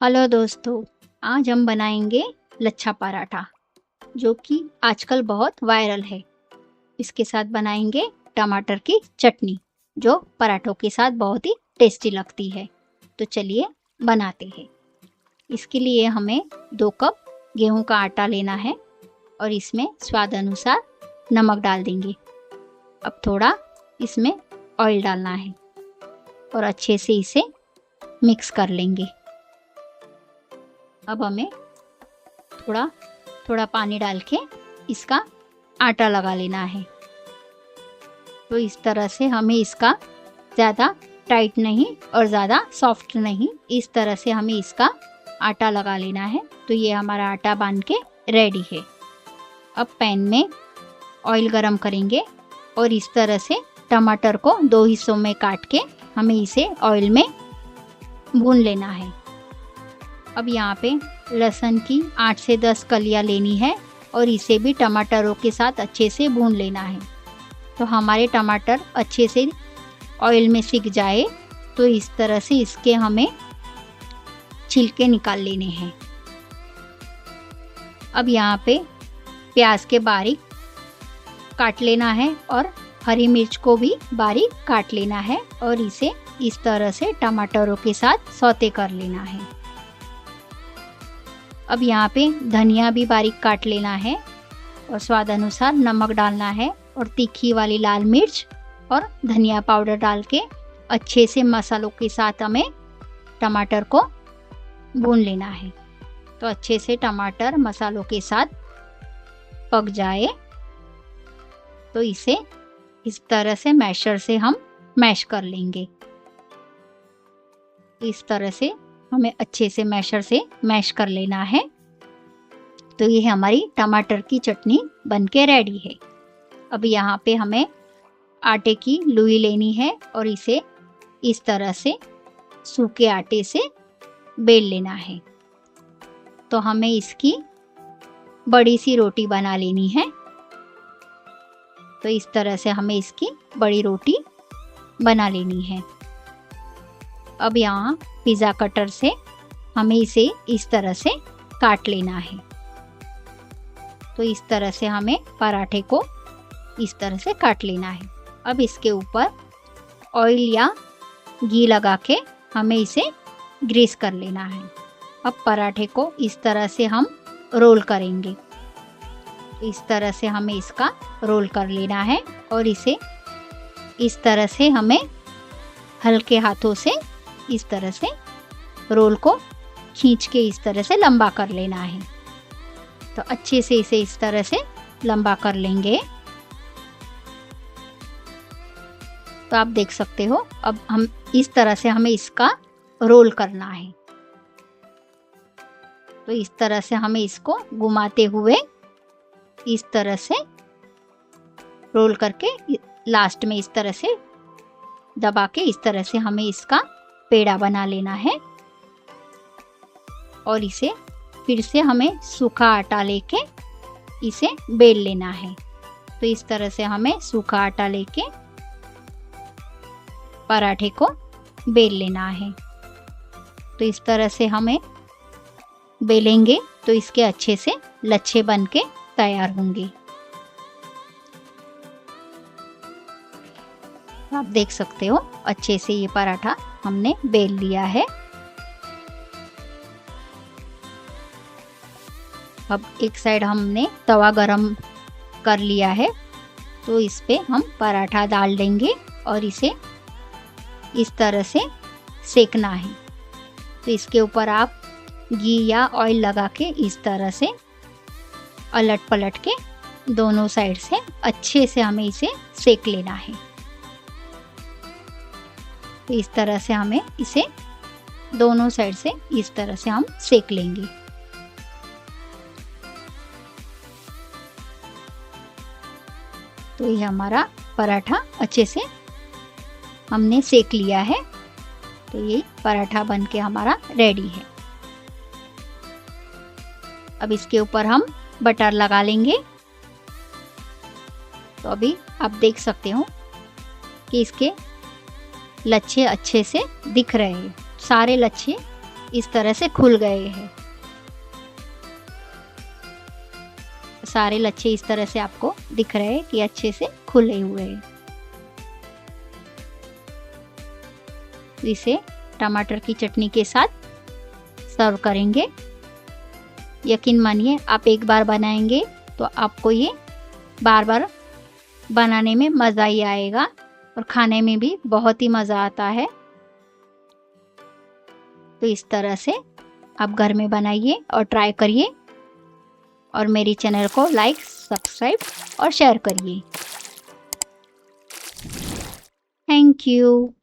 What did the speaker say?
Hello दोस्तों, आज हम बनाएंगे लच्छा पराठा जो कि आजकल बहुत वायरल है। इसके साथ बनाएंगे टमाटर की चटनी जो पराठों के साथ बहुत ही टेस्टी लगती है। तो चलिए बनाते हैं। इसके लिए हमें 2 कप गेहूं का आटा लेना है और इसमें स्वाद अनुसार नमक डाल देंगे। अब थोड़ा इसमें ऑयल डालना है और अच्छे से इसे मिक्स कर लेंगे। अब हमें थोड़ा थोड़ा पानी डाल के इसका आटा लगा लेना है। तो इस तरह से हमें इसका ज़्यादा टाइट नहीं और ज़्यादा सॉफ्ट नहीं, इस तरह से हमें इसका आटा लगा लेना है। तो ये हमारा आटा बांध के रेडी है। अब पैन में ऑयल गरम करेंगे और इस तरह से टमाटर को 2 हिस्सों में काट के हमें इसे ऑयल में भून लेना है। अब यहाँ पे लहसुन की 8 से 10 कलियाँ लेनी है और इसे भी टमाटरों के साथ अच्छे से भून लेना है। तो हमारे टमाटर अच्छे से ऑयल में सिक जाए तो इस तरह से इसके हमें छिलके निकाल लेने हैं। अब यहाँ पे प्याज के बारीक काट लेना है और हरी मिर्च को भी बारीक काट लेना है और इसे इस तरह से टमाटरों के साथ सौते कर लेना है। अब यहाँ पे धनिया भी बारीक काट लेना है और स्वाद अनुसार नमक डालना है और तीखी वाली लाल मिर्च और धनिया पाउडर डाल के अच्छे से मसालों के साथ हमें टमाटर को भून लेना है। तो अच्छे से टमाटर मसालों के साथ पक जाए तो इसे इस तरह से मैशर से हम मैश कर लेंगे। इस तरह से हमें अच्छे से मैशर से मैश कर लेना है। तो ये हमारी टमाटर की चटनी बनके रेडी है। अब यहाँ पे हमें आटे की लोई लेनी है और इसे इस तरह से सूखे आटे से बेल लेना है। तो हमें इसकी बड़ी सी रोटी बना लेनी है। तो इस तरह से हमें इसकी बड़ी रोटी बना लेनी है। अब यहाँ पिज़्ज़ा कटर से हमें इसे इस तरह से काट लेना है। तो इस तरह से हमें पराठे को इस तरह से काट लेना है। अब इसके ऊपर ऑयल या घी लगा के हमें इसे ग्रीस कर लेना है। अब पराठे को इस तरह से हम रोल करेंगे। इस तरह से हमें इसका रोल कर लेना है और इसे इस तरह से हमें हल्के हाथों से इस तरह से रोल को खींच के इस तरह से लंबा कर लेना है। तो अच्छे से इसे इस तरह से लंबा कर लेंगे। तो आप देख सकते हो अब हम इस तरह से हमें इसका रोल करना है। तो इस तरह से हमें इसको घुमाते हुए इस तरह से रोल करके लास्ट में इस तरह से दबा के इस तरह से हमें इसका पेड़ा बना लेना है। और इसे फिर से हमें सूखा आटा लेके इसे बेल लेना है। तो इस तरह से हमें सूखा आटा लेके पराठे को बेल लेना है। तो इस तरह से हमें बेलेंगे तो इसके अच्छे से लच्छे बन के तैयार होंगे। आप देख सकते हो अच्छे से ये पराठा हमने बेल लिया है। अब एक साइड हमने तवा गरम कर लिया है। तो इस पे हम पराठा डाल देंगे और इसे इस तरह से सेकना है। तो इसके ऊपर आप घी या ऑयल लगा के इस तरह से अलट पलट के दोनों साइड से अच्छे से हमें इसे सेक लेना है। तो इस तरह से हमें इसे दोनों साइड से इस तरह से हम सेक लेंगे। तो ये हमारा पराठा अच्छे से हमने सेक लिया है। तो ये पराठा बनके हमारा रेडी है। अब इसके ऊपर हम बटर लगा लेंगे। तो अभी आप देख सकते हो कि इसके लच्छे अच्छे से दिख रहे हैं। सारे लच्छे इस तरह से खुल गए हैं। सारे लच्छे इस तरह से आपको दिख रहे हैं कि अच्छे से खुले हुए हैं। इसे टमाटर की चटनी के साथ सर्व करेंगे। यकीन मानिए आप एक बार बनाएंगे तो आपको ये बार बार बनाने में मज़ा ही आएगा और खाने में भी बहुत ही मज़ा आता है। तो इस तरह से आप घर में बनाइए और ट्राई करिए और मेरी चैनल को लाइक, सब्सक्राइब और शेयर करिए। Thank you.